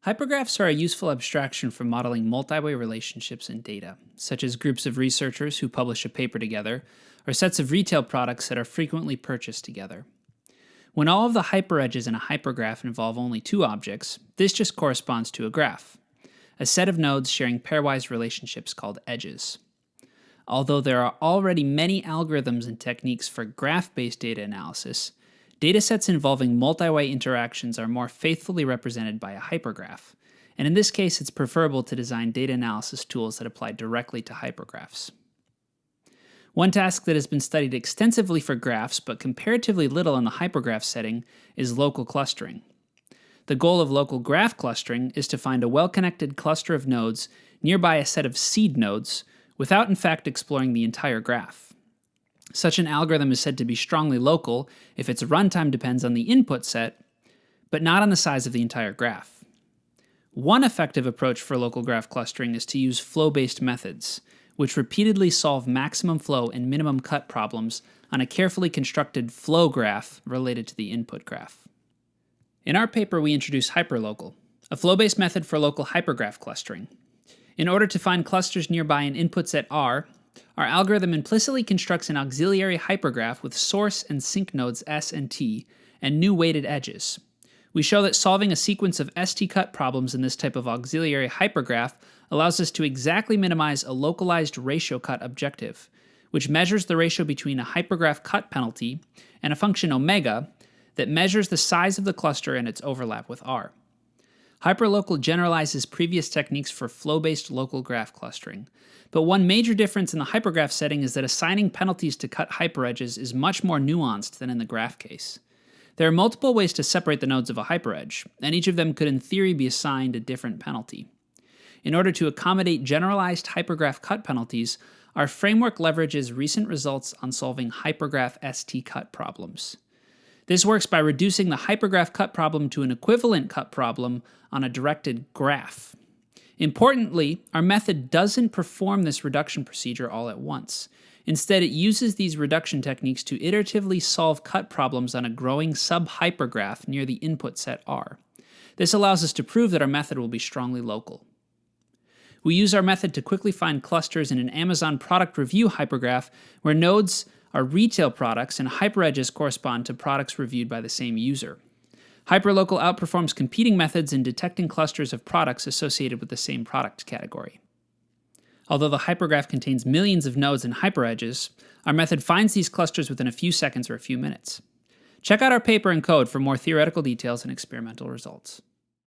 Hypergraphs are a useful abstraction for modeling multi-way relationships in data, such as groups of researchers who publish a paper together, or sets of retail products that are frequently purchased together. When all of the hyperedges in a hypergraph involve only two objects, this just corresponds to a graph, a set of nodes sharing pairwise relationships called edges. Although there are already many algorithms and techniques for graph-based data analysis, datasets involving multi-way interactions are more faithfully represented by a hypergraph, and in this case it's preferable to design data analysis tools that apply directly to hypergraphs. One task that has been studied extensively for graphs but comparatively little in the hypergraph setting is local clustering. The goal of local graph clustering is to find a well-connected cluster of nodes nearby a set of seed nodes without in fact exploring the entire graph. Such an algorithm is said to be strongly local if its runtime depends on the input set, but not on the size of the entire graph. One effective approach for local graph clustering is to use flow-based methods, which repeatedly solve maximum flow and minimum cut problems on a carefully constructed flow graph related to the input graph. In our paper, we introduce hyperlocal, a flow-based method for local hypergraph clustering. In order to find clusters nearby an input set R, our algorithm implicitly constructs an auxiliary hypergraph with source and sink nodes S and T, and new weighted edges. We show that solving a sequence of ST-cut problems in this type of auxiliary hypergraph allows us to exactly minimize a localized ratio cut objective, which measures the ratio between a hypergraph cut penalty and a function omega that measures the size of the cluster and its overlap with R. Hyperlocal generalizes previous techniques for flow-based local graph clustering, but one major difference in the hypergraph setting is that assigning penalties to cut hyperedges is much more nuanced than in the graph case. There are multiple ways to separate the nodes of a hyperedge, and each of them could in theory be assigned a different penalty. In order to accommodate generalized hypergraph cut penalties, our framework leverages recent results on solving hypergraph ST-cut problems. This works by reducing the hypergraph cut problem to an equivalent cut problem on a directed graph. Importantly, our method doesn't perform this reduction procedure all at once. Instead, it uses these reduction techniques to iteratively solve cut problems on a growing sub-hypergraph near the input set R. This allows us to prove that our method will be strongly local. We use our method to quickly find clusters in an Amazon product review hypergraph where nodes are retail products and hyperedges correspond to products reviewed by the same user. Hyperlocal outperforms competing methods in detecting clusters of products associated with the same product category. Although the hypergraph contains millions of nodes and hyperedges, our method finds these clusters within a few seconds or a few minutes. Check out our paper and code for more theoretical details and experimental results.